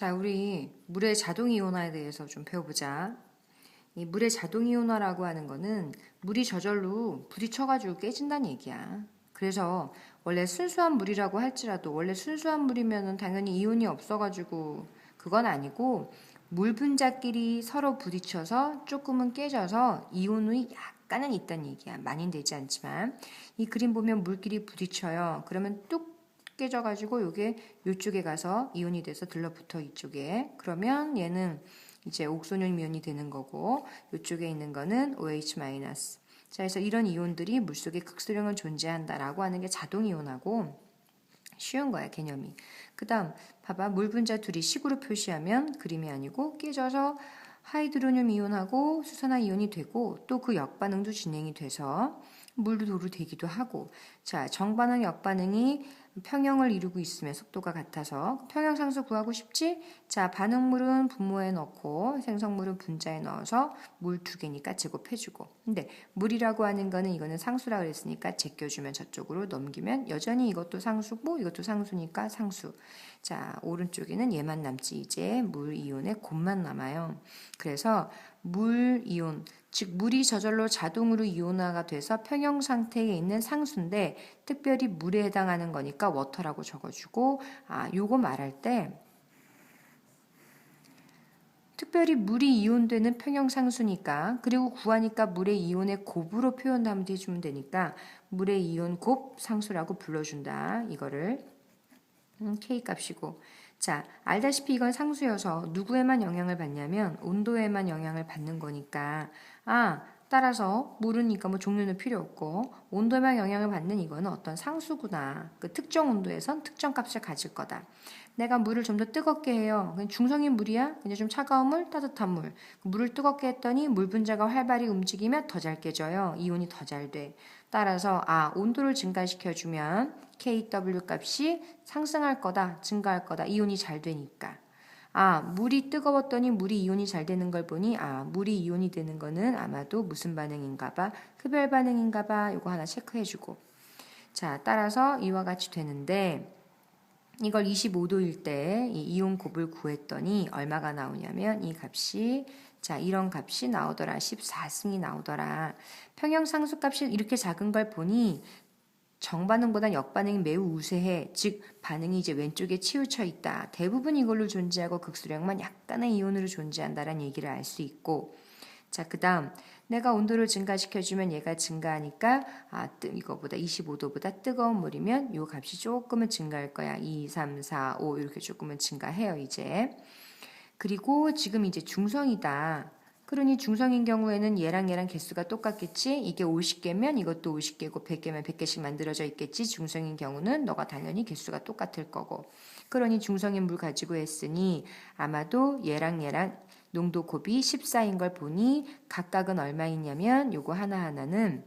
자, 우리 물의 자동 이온화에 대해서 좀 배워보자. 이 물의 자동 이온화라고 하는 거는 물이 저절로 부딪혀가지고 깨진다는 얘기야. 그래서 원래 순수한 물이라고 할지라도 원래 순수한 물이면은 당연히 이온이 없어가지고 그건 아니고 물 분자끼리 서로 부딪혀서 조금은 깨져서 이온이 약간은 있다는 얘기야. 많이는 되지 않지만 이 그림 보면 물끼리 부딪혀요. 그러면 뚝 깨져가지고 요게 요쪽에 가서 이온이 돼서 들러붙어 이쪽에. 그러면 얘는 이제 옥소늄 이온이 되는 거고 이쪽에 있는 거는 OH-. 자, 그래서 이런 이온들이 물속에 극소량은 존재한다라고 하는 게 자동 이온하고 쉬운 거야, 개념이. 그다음 봐봐. 물 분자 둘이 식으로 표시하면 그림이 아니고 깨져서 하이드로늄 이온하고 수산화 이온이 되고 또 그 역반응도 진행이 돼서 물도 도로 되기도 하고. 자, 정반응 역반응이 평형을 이루고 있으면 속도가 같아서 평형상수 구하고 싶지? 자, 반응물은 분모에 넣고 생성물은 분자에 넣어서 물 두 개니까 제곱해주고. 근데 물이라고 하는 거는 이거는 상수라 그랬으니까 제껴주면 저쪽으로 넘기면 여전히 이것도 상수고 이것도 상수니까 상수. 자, 오른쪽에는 얘만 남지. 이제 물 이온의 곱만 남아요. 그래서 물 이온, 즉 물이 저절로 자동으로 이온화가 돼서 평형 상태에 있는 상수인데 특별히 물에 해당하는 거니까 워터라고 적어주고, 요거 말할 때 특별히 물이 이온되는 평형 상수니까, 그리고 구하니까 물의 이온의 곱으로 표현하면 해주면 되니까 물의 이온 곱 상수라고 불러준다. 이거를 K 값이고. 자, 알다시피 이건 상수여서 누구에만 영향을 받냐면 온도에만 영향을 받는 거니까 따라서 물은 이거 뭐 종류는 필요 없고 온도에만 영향을 받는 이거는 어떤 상수구나. 그 특정 온도에선 특정 값을 가질 거다. 내가 물을 좀 더 뜨겁게 해요. 그냥 중성인 물이야? 그냥 좀 차가운 물, 따뜻한 물. 물을 뜨겁게 했더니 물 분자가 활발히 움직이면 더 잘 깨져요. 이온이 더 잘 돼. 따라서 온도를 증가시켜주면 KW 값이 상승할 거다, 증가할 거다. 이온이 잘 되니까. 물이 뜨거웠더니 물이 이온이 잘 되는 걸 보니 물이 이온이 되는 거는 아마도 무슨 반응인가 봐. 흡열 반응인가 봐. 요거 하나 체크해주고. 자, 따라서 이와 같이 되는데 이걸 25도일 때 이 이온 곱을 구했더니 얼마가 나오냐면 이 값이 자, 이런 값이 나오더라. 14승이 나오더라. 평형 상수 값이 이렇게 작은 걸 보니 정반응보다 역반응이 매우 우세해. 즉 반응이 이제 왼쪽에 치우쳐 있다. 대부분 이걸로 존재하고 극수량만 약간의 이온으로 존재한다라는 얘기를 알 수 있고. 자, 그다음 내가 온도를 증가시켜주면 얘가 증가하니까 이거보다 25도보다 뜨거운 물이면 요 값이 조금은 증가할 거야. 2, 3, 4, 5 이렇게 조금은 증가해요. 이제. 그리고 지금 이제 중성이다. 그러니 중성인 경우에는 얘랑 개수가 똑같겠지? 이게 50개면 이것도 50개고 100개면 100개씩 만들어져 있겠지? 중성인 경우는 너가 당연히 개수가 똑같을 거고. 그러니 중성인 물 가지고 했으니 아마도 얘랑 농도 곱이 14인 걸 보니 각각은 얼마이냐면 요거 하나하나는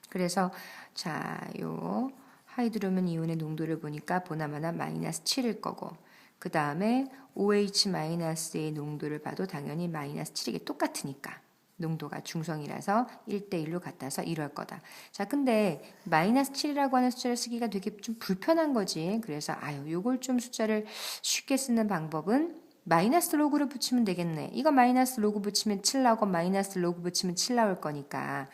그래서 자, 요 하이드로면 이온의 농도를 보니까 보나마나 마이너스 7일 거고 그 다음에 OH-의 농도를 봐도 당연히 마이너스 7이게 똑같으니까 농도가 중성이라서 1대1로 같아서 이럴 거다. 자, 근데 마이너스 7이라고 하는 숫자를 쓰기가 되게 좀 불편한 거지. 그래서 요걸 좀 숫자를 쉽게 쓰는 방법은 마이너스 로그를 붙이면 되겠네. 이거 마이너스 로그 붙이면 7 나오고 마이너스 로그 붙이면 7 나올 거니까.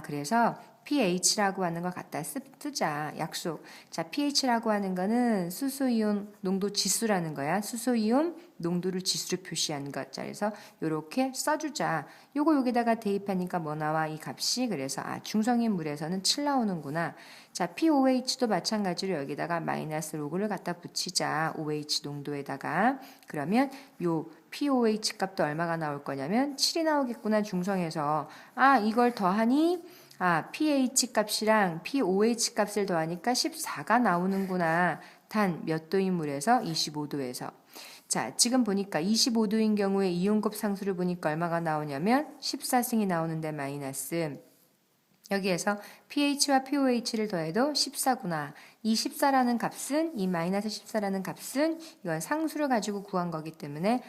그래서 pH라고 하는 걸 갖다 쓰자. 약속. 자, pH라고 하는 거는 수소이온 농도 지수라는 거야. 수소이온 농도를 지수로 표시하는 것. 자, 그래서 요렇게 써주자. 요거 여기다가 대입하니까 뭐 나와? 이 값이. 그래서 중성인 물에서는 7 나오는구나. 자, POH도 마찬가지로 여기다가 마이너스 로그를 갖다 붙이자. OH 농도에다가. 그러면 요 POH 값도 얼마가 나올 거냐면 7이 나오겠구나. 중성에서. 이걸 더하니 pH 값이랑 pOH 값을 더하니까 14가 나오는구나. 단 몇 도인 물에서 25도에서. 자, 지금 보니까 25도인 경우에 이온곱 상수를 보니까 얼마가 나오냐면 14승이 나오는데 마이너스. 여기에서 pH와 pOH를 더해도 14구나. 이 14라는 값은 이 마이너스 14라는 값은 이건 상수를 가지고 구한 거기 때문에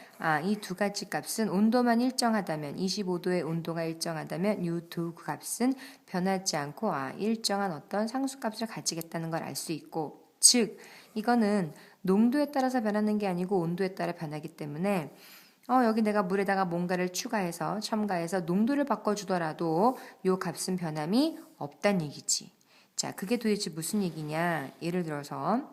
이 두 가지 값은 온도만 일정하다면 25도의 온도가 일정하다면 이 두 값은 변하지 않고 일정한 어떤 상수 값을 가지겠다는 걸 알 수 있고 즉 이거는 농도에 따라서 변하는 게 아니고 온도에 따라 변하기 때문에 여기 내가 물에다가 뭔가를 추가해서 첨가해서 농도를 바꿔주더라도 요 값은 변함이 없단 얘기지. 자, 그게 도대체 무슨 얘기냐? 예를 들어서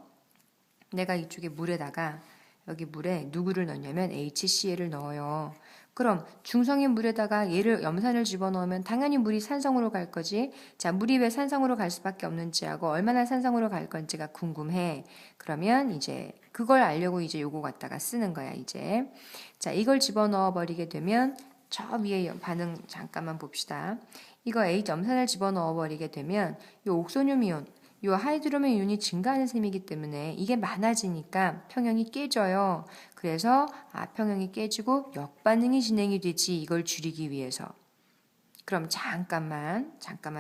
내가 이쪽에 물에다가 여기 물에 누구를 넣냐면 HCl을 넣어요. 그럼 중성인 물에다가 얘를 염산을 집어넣으면 당연히 물이 산성으로 갈 거지. 자, 물이 왜 산성으로 갈 수밖에 없는지하고 얼마나 산성으로 갈 건지가 궁금해. 그러면 이제 그걸 알려고 이제 요거 갖다가 쓰는 거야, 이제. 자, 이걸 집어넣어 버리게 되면 저 위에 반응 잠깐만 봅시다. 이거 H 염산을 집어넣어 버리게 되면 요 옥소늄 이온 요 하이드로면 이온이 증가하는 셈이기 때문에 이게 많아지니까 평형이 깨져요. 그래서 평형이 깨지고 역반응이 진행이 되지, 이걸 줄이기 위해서. 그럼 잠깐만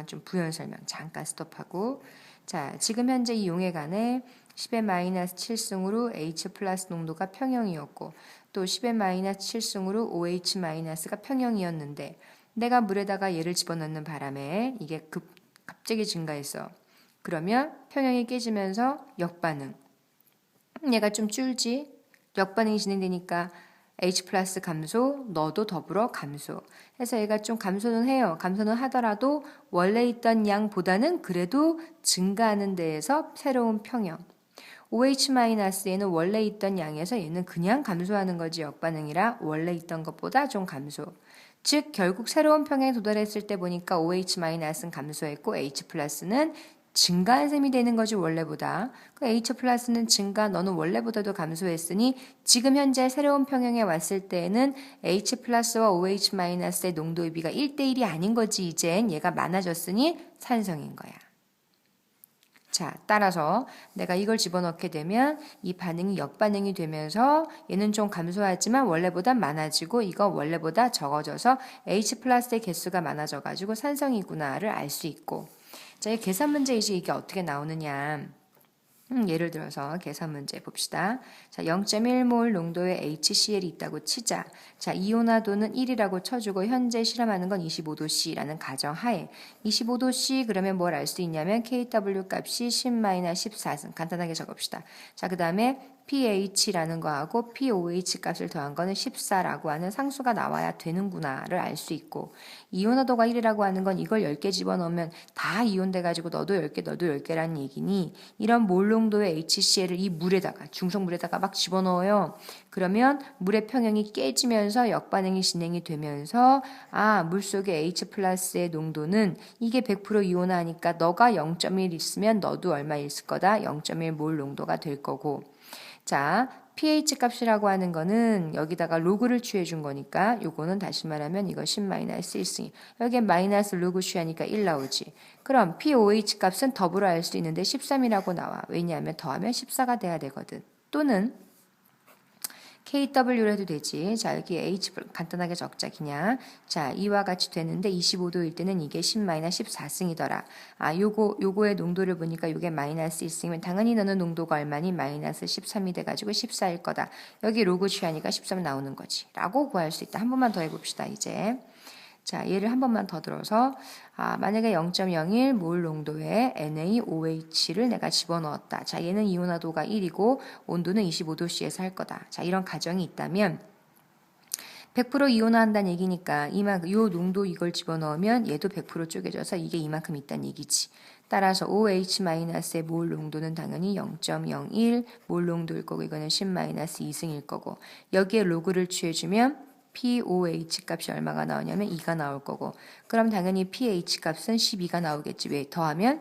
좀 부연 설명 잠깐 스톱하고, 자, 지금 현재 이 용해간에 10의 마이너스 7승으로 H 플러스 농도가 평형이었고 또 10의 마이너스 7승으로 OH 마이너스가 평형이었는데 내가 물에다가 얘를 집어넣는 바람에 이게 갑자기 증가했어. 그러면 평형이 깨지면서 역반응. 얘가 좀 줄지. 역반응이 진행되니까 H 플러스 감소, 너도 더불어 감소. 해서 얘가 좀 감소는 해요. 감소는 하더라도 원래 있던 양보다는 그래도 증가하는 데에서 새로운 평형. OH-얘는 원래 있던 양에서 얘는 그냥 감소하는 거지, 역반응이라 원래 있던 것보다 좀 감소. 즉 결국 새로운 평형에 도달했을 때 보니까 OH-는 감소했고 H+는 증가한 셈이 되는 거지, 원래보다. H+는 증가, 너는 원래보다도 감소했으니 지금 현재 새로운 평형에 왔을 때에는 H+와 OH-의 농도의 비가 1대1이 아닌 거지. 이젠 얘가 많아졌으니 산성인 거야. 자, 따라서 내가 이걸 집어넣게 되면 이 반응이 역반응이 되면서 얘는 좀 감소하지만 원래보다 많아지고 이거 원래보다 적어져서 H+의 개수가 많아져가지고 산성이구나를 알 수 있고. 자, 이 계산 문제 이제 이게 어떻게 나오느냐. 예를 들어서 계산 문제 봅시다. 자, 0.1몰 농도의 HCl이 있다고 치자. 자, 이온화도는 1이라고 쳐주고 현재 실험하는 건 25도씨라는 가정하에 25도씨 그러면 뭘 알 수 있냐면 KW 값이 10-14승 간단하게 적읍시다. 자, 그 다음에 pH라는 거하고 pOH 값을 더한 거는 14라고 하는 상수가 나와야 되는구나를 알 수 있고, 이온화도가 1이라고 하는 건 이걸 10개 집어넣으면 다 이온돼가지고 너도 10개 너도 10개라는 얘기니 이런 몰 농도의 HCl을 이 물에다가 중성물에다가 막 집어넣어요. 그러면 물의 평형이 깨지면서 역반응이 진행이 되면서 물속의 H+의 농도는 이게 100% 이온화하니까 너가 0.1 있으면 너도 얼마 있을 거다? 0.1몰 농도가 될 거고. 자, pH 값이라고 하는 거는 여기다가 로그를 취해 준 거니까 요거는 다시 말하면 이거 10-1승이 여기에 마이너스 로그 취하니까 1 나오지. 그럼 pOH 값은 더불어 알 수 있는데 13이라고 나와. 왜냐하면 더하면 14가 돼야 되거든. 또는 KW로 해도 되지. 자, 여기 H 간단하게 적자 그냥. 자, 이와 같이 되는데 25도일 때는 이게 10-14승이더라. 요거의 농도를 보니까 요게 마이너스 1승이면 당연히 너는 농도가 얼마니? 마이너스 13이 돼가지고 14일 거다. 여기 로그 취하니까 13 나오는 거지. 라고 구할 수 있다. 한 번만 더 해봅시다, 이제. 자, 얘를 한 번만 더 들어서 만약에 0.01 몰 농도의 NaOH를 내가 집어넣었다. 자, 얘는 이온화도가 1이고 온도는 25도씨에서 할 거다. 자, 이런 가정이 있다면 100% 이온화한다는 얘기니까 요 농도 이걸 집어넣으면 얘도 100% 쪼개져서 이게 이만큼 있다는 얘기지. 따라서 OH-의 몰 농도는 당연히 0.01 몰 농도일 거고 이거는 10-2승일 거고 여기에 로그를 취해주면 pOH 값이 얼마가 나오냐면 2가 나올 거고 그럼 당연히 pH 값은 12가 나오겠지. 왜? 더하면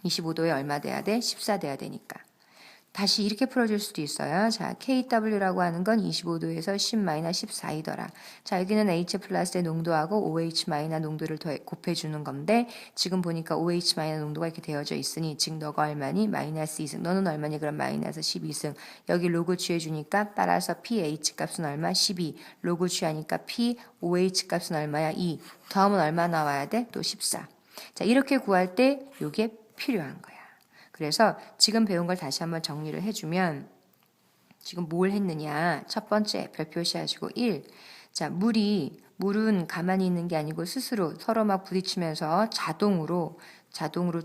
25도에 얼마 돼야 돼? 14 돼야 되니까. 다시 이렇게 풀어줄 수도 있어요. 자, KW라고 하는 건 25도에서 10-14이더라. 자, 여기는 H+의 농도하고 OH- 농도를 곱해주는 건데 지금 보니까 OH- 농도가 이렇게 되어져 있으니 즉 너가 얼마니? 마이너스 2승. 너는 얼마니? 그럼 마이너스 12승. 여기 로그 취해주니까 따라서 pH 값은 얼마? 12. 로그 취하니까 pOH 값은 얼마야? 2. 더하면 얼마 나와야 돼? 또 14. 자, 이렇게 구할 때 이게 필요한 거야. 그래서 지금 배운 걸 다시 한번 정리를 해주면 지금 뭘 했느냐. 첫 번째 별 표시하시고 1. 자, 물은 가만히 있는 게 아니고 스스로 서로 막 부딪히면서 자동으로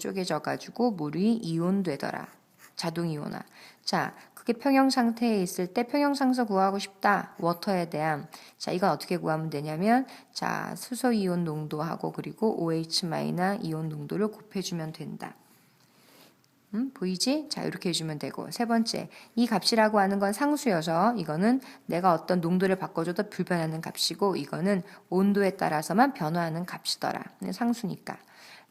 쪼개져 가지고 물이 이온되더라. 자동 이온화. 자, 그게 평형 상태에 있을 때 평형상수 구하고 싶다. 워터에 대한. 자, 이건 어떻게 구하면 되냐면 자, 수소 이온 농도하고 그리고 OH- 이온 농도를 곱해주면 된다. 보이지? 자, 이렇게 해주면 되고. 세 번째, 이 값이라고 하는 건 상수여서 이거는 내가 어떤 농도를 바꿔줘도 불변하는 값이고 이거는 온도에 따라서만 변화하는 값이더라. 상수니까.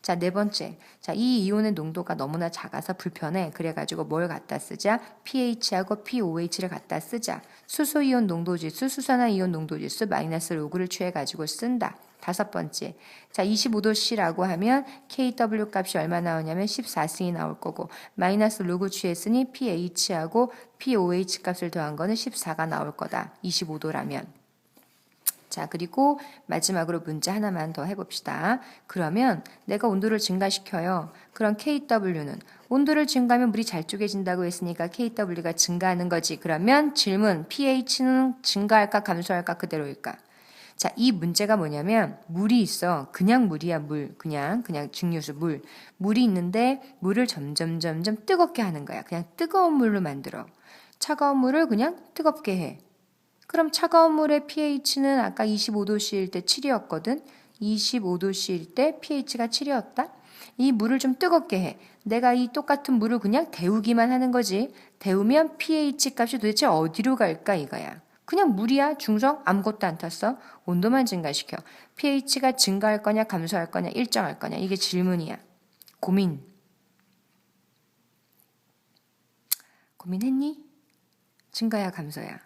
자, 네 번째. 자, 이 이온의 농도가 너무나 작아서 불편해. 그래가지고 뭘 갖다 쓰자? pH하고 pOH를 갖다 쓰자. 수소이온 농도지수, 수산화이온 농도지수 마이너스 로그를 취해가지고 쓴다. 다섯 번째. 자, 25도씨라고 하면 KW 값이 얼마 나오냐면 14승이 나올 거고 마이너스 로그 취했으니 pH하고 pOH 값을 더한 거는 14가 나올 거다. 25도라면. 자, 그리고 마지막으로 문제 하나만 더 해봅시다. 그러면 내가 온도를 증가시켜요. 그럼 KW는 온도를 증가하면 물이 잘 쪼개진다고 했으니까 KW가 증가하는 거지. 그러면 질문, pH는 증가할까 감소할까 그대로일까? 자, 이 문제가 뭐냐면 물이 있어. 그냥 물이야, 물. 그냥 증류수 물. 물이 있는데 물을 점점 뜨겁게 하는 거야. 그냥 뜨거운 물로 만들어. 차가운 물을 그냥 뜨겁게 해. 그럼 차가운 물의 pH는 아까 25도씨일 때 7이었거든. 25도씨일 때 pH가 7이었다. 이 물을 좀 뜨겁게 해. 내가 이 똑같은 물을 그냥 데우기만 하는 거지. 데우면 pH 값이 도대체 어디로 갈까 이거야. 그냥 물이야. 중성 아무것도 안 탔어. 온도만 증가시켜. pH가 증가할 거냐 감소할 거냐 일정할 거냐 이게 질문이야. 고민했니? 증가야 감소야.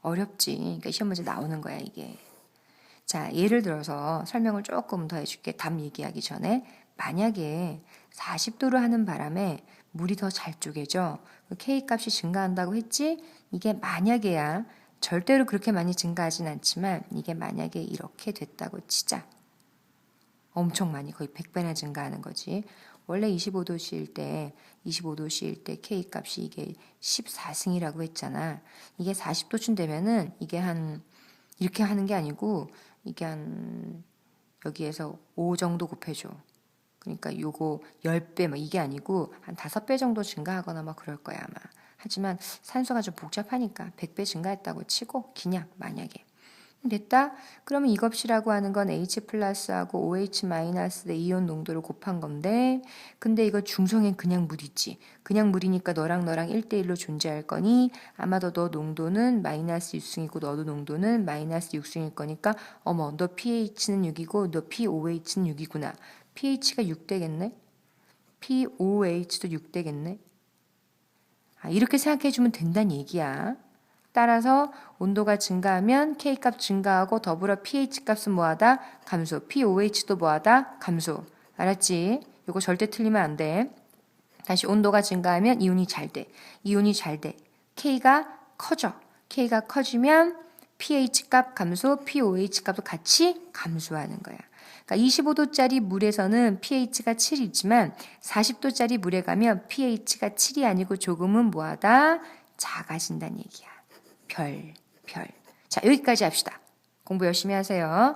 어렵지. 그러니까 시험 문제 나오는 거야 이게. 자, 예를 들어서 설명을 조금 더 해줄게. 답 얘기하기 전에 만약에 40도로 하는 바람에 물이 더 잘 쪼개져. K값이 증가한다고 했지? 이게 만약에야. 절대로 그렇게 많이 증가하진 않지만 이게 만약에 이렇게 됐다고 치자. 엄청 많이 거의 100배나 증가하는 거지. 원래 25도씨일 때 K값이 이게 14승이라고 했잖아. 이게 40도쯤 되면은 이게 이렇게 하는 게 아니고 이게 여기에서 5 정도 곱해줘. 그러니까 요거 10배 이게 아니고 한 5배 정도 증가하거나 그럴 거야 아마. 하지만 산소가 좀 복잡하니까 100배 증가했다고 치고 그냥 만약에. 됐다? 그러면 이 값이라고 하는 건 H 플러스하고 OH 마이너스의 이온 농도를 곱한 건데 근데 이거 중성엔 그냥 물이지. 그냥 물이니까 너랑 1대1로 존재할 거니 아마도 너 농도는 마이너스 6승이고 너도 농도는 마이너스 6승일 거니까 어머 너 pH는 6이고 너 pOH는 6이구나. pH가 6 되겠네? pOH도 6 되겠네? 이렇게 생각해주면 된다는 얘기야. 따라서 온도가 증가하면 K값 증가하고 더불어 pH값은 뭐하다? 감소. pOH도 뭐하다? 감소. 알았지? 이거 절대 틀리면 안 돼. 다시 온도가 증가하면 이온이 잘 돼. 이온이 잘 돼. K가 커져. K가 커지면 pH값 감소, pOH값도 같이 감소하는 거야. 그러니까 25도짜리 물에서는 pH가 7이지만 40도짜리 물에 가면 pH가 7이 아니고 조금은 뭐하다? 작아진다는 얘기야. 별. 자, 여기까지 합시다. 공부 열심히 하세요.